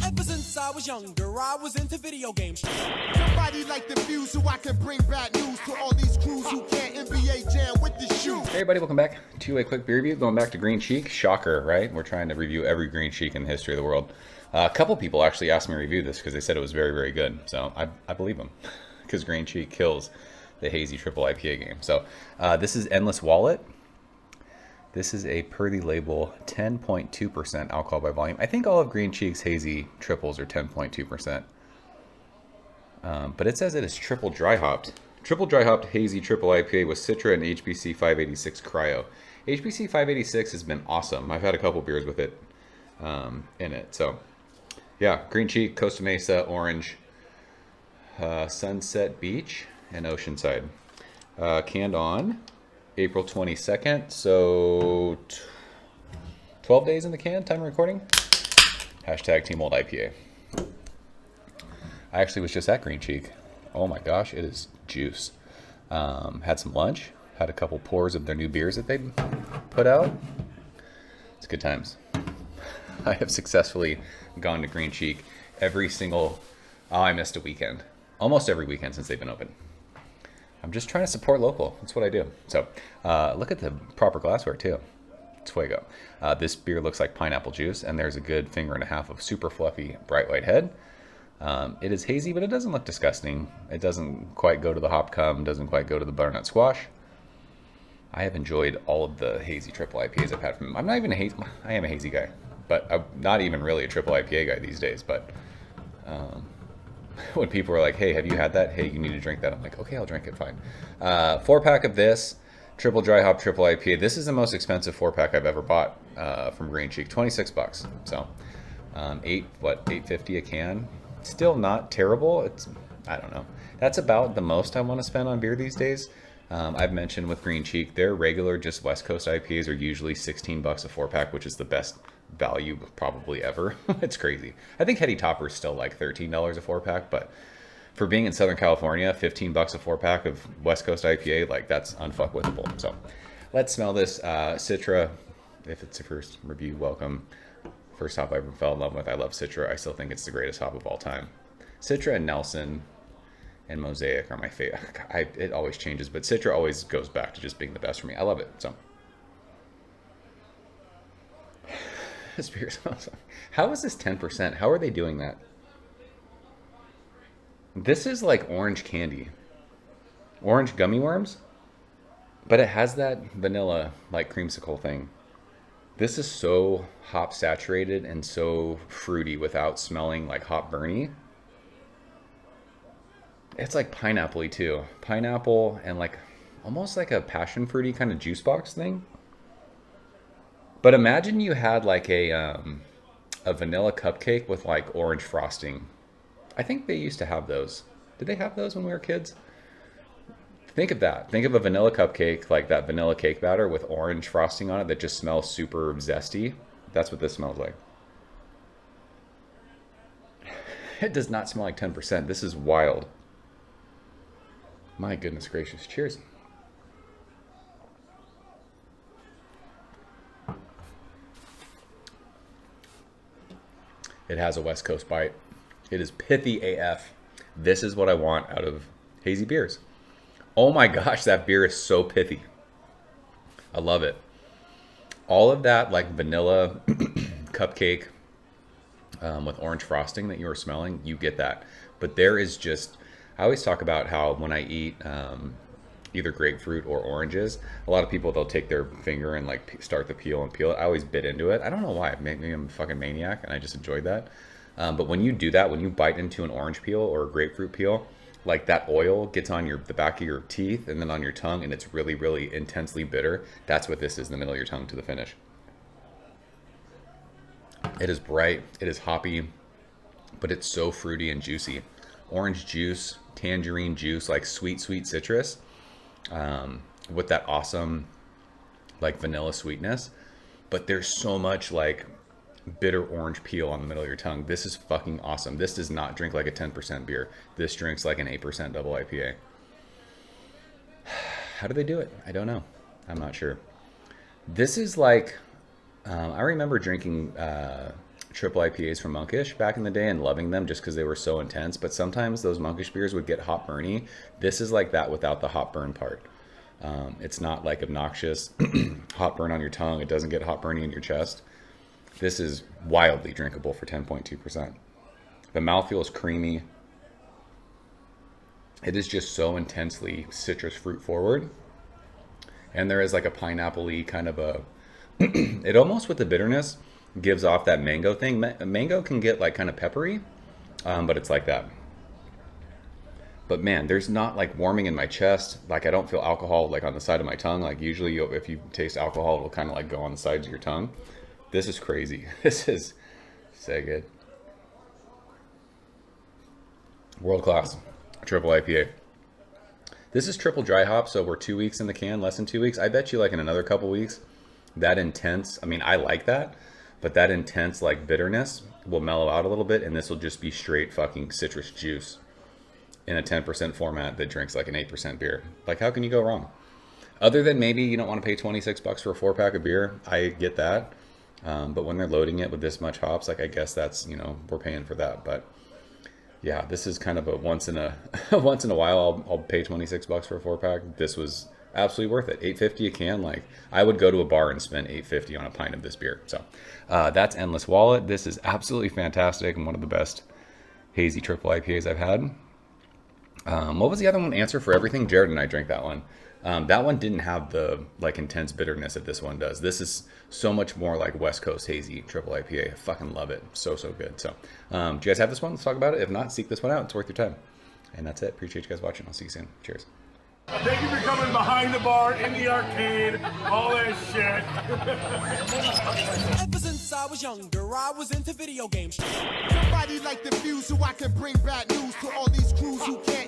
Ever since I was younger, I was into video games. Somebody like the fuse so I can bring bad news to all these crews who can't NBA jam with the shoe. Hey everybody, welcome back to a quick beer review. Going back to Green Cheek. Shocker, right? We're trying to review every Green Cheek in the history of the world. A couple people actually asked me to review this because they said it was very, very good. So I believe them because Green Cheek kills the hazy triple IPA game. So this is Endless Wallet. This is a per the label 10.2% alcohol by volume. I think all of Green Cheek's hazy triples are 10.2%. But it says it is triple dry hopped. Triple dry hopped hazy triple IPA with Citra and HBC 586 Cryo. HBC 586 has been awesome. I've had a couple beers with it in it. So yeah, Green Cheek, Costa Mesa, Orange, Sunset Beach, and Oceanside. Canned on April 22nd, so 12 days in the can, time of recording. Hashtag Team Old IPA. I actually was just at Green Cheek. Oh my gosh, it is juice. Had some lunch, had a couple pours of their new beers that they put out. It's good times. I have successfully gone to Green Cheek every single, I missed a weekend. Almost every weekend since they've been open. I'm just trying to support local. That's what I do. So look at the proper glassware too. It's fuego. This beer looks like pineapple juice, and there's a good finger and a half of super fluffy bright white head. It is hazy, but it doesn't look disgusting. It doesn't quite go to the hop cum, doesn't quite go to the butternut squash. I have enjoyed all of the hazy triple IPAs I've had from them. I'm not even a hazy, I am a hazy guy, but I'm not even really a triple IPA guy these days. But when people are like, hey, have you had that? Hey, you need to drink that. I'm like, okay, I'll drink it, fine. 4-pack of this, triple dry hop, triple IPA. This is the most expensive 4-pack I've ever bought from Green Cheek, 26 bucks. So $8.50 a can. Still not terrible. It's, I don't know. That's about the most I want to spend on beer these days. I've mentioned with Green Cheek, their regular just West Coast IPAs are usually 16 bucks a 4-pack, which is the best value probably ever. It's crazy. I think Heady Topper is still like $13 a 4-pack, but for being in Southern California, 15 bucks a 4-pack of West Coast IPA, like that's unfuckwithable. So let's smell this. Citra, if it's your first review, welcome. First hop I ever fell in love with. I love Citra. I still think it's the greatest hop of all time. Citra and Nelson and Mosaic are my favorite. It always changes, but Citra always goes back to just being the best for me. I love it. So this beer smells. How is this 10%? How are they doing that? This is like orange candy, orange gummy worms, but it has that vanilla like creamsicle thing. This is so hop saturated and so fruity without smelling like hop burny. It's like pineapple-y too. Pineapple and like almost like a passion fruity kind of juice box thing. But imagine you had like a vanilla cupcake with like orange frosting. I think they used to have those. Did they have those when we were kids? Think of that. Think of a vanilla cupcake, like that vanilla cake batter with orange frosting on it that just smells super zesty. That's what this smells like. It does not smell like 10%. This is wild. My goodness gracious. Cheers. It has a West Coast bite. It is pithy AF. This is what I want out of hazy beers. Oh my gosh, that beer is so pithy. I love it. All of that like vanilla cupcake with orange frosting that you were smelling, you get that. But there is just, I always talk about how when I eat either grapefruit or oranges, a lot of people, they'll take their finger and like start the peel and peel it. I always bit into it. I don't know why. Maybe I'm a fucking maniac and I just enjoyed that. But when you do that, when you bite into an orange peel or a grapefruit peel, like that oil gets on the back of your teeth and then on your tongue, and it's really, really intensely bitter. That's what this is in the middle of your tongue to the finish. It is bright, it is hoppy, but it's so fruity and juicy. Orange juice, tangerine juice, like sweet, sweet citrus, with that awesome like vanilla sweetness. But there's so much like bitter orange peel on the middle of your tongue. This is fucking awesome. This does not drink like a 10% beer. This drinks like an 8% double IPA. How do they do it? I don't know. I'm not sure. This is like, I remember drinking triple IPAs from Monkish back in the day and loving them just because they were so intense. But sometimes those Monkish beers would get hop burny. This is like that without the hop burn part. It's not like obnoxious hot burn on your tongue. It doesn't get hot burning in your chest. This is wildly drinkable for 10.2%. The mouthfeel is creamy. It is just so intensely citrus fruit forward. And there is like a pineapple-y kind of a, it almost with the bitterness gives off that mango thing. Mango can get like kind of peppery, but it's like that. But man, there's not like warming in my chest. Like I don't feel alcohol like on the side of my tongue. Like usually if you taste alcohol, it'll kind of like go on the sides of your tongue. This is crazy. This is so good. World class triple IPA. This is triple dry hop, so we're 2 weeks in the can, less than 2 weeks. I bet you like in another couple weeks, that intense, I mean, I like that, but that intense like bitterness will mellow out a little bit, and this will just be straight fucking citrus juice in a 10% format that drinks like an 8% beer. Like, how can you go wrong? Other than maybe you don't want to pay 26 bucks for a 4-pack of beer. I get that. But when they're loading it with this much hops, like I guess that's, you know, we're paying for that. But yeah, this is kind of a once in a while I'll pay 26 bucks for a 4-pack. This was absolutely worth it. $8.50 a can. Like I would go to a bar and spend $8.50 on a pint of this beer. So that's Endless Wallet. This is absolutely fantastic and one of the best hazy triple IPAs I've had. What was the other one? Answer for Everything. Jared and I drank that one. That one didn't have the like intense bitterness that this one does. This is so much more like West Coast hazy triple IPA. I fucking love it. So good. So do you guys have this one? Let's talk about it. If not, seek this one out. It's worth your time. And that's it. Appreciate you guys watching. I'll see you soon. Cheers. Thank you for coming behind the bar, in the arcade, all that shit. Ever since I was younger, I was into video games. Somebody like the fuse so I can bring bad news to all these crews who can't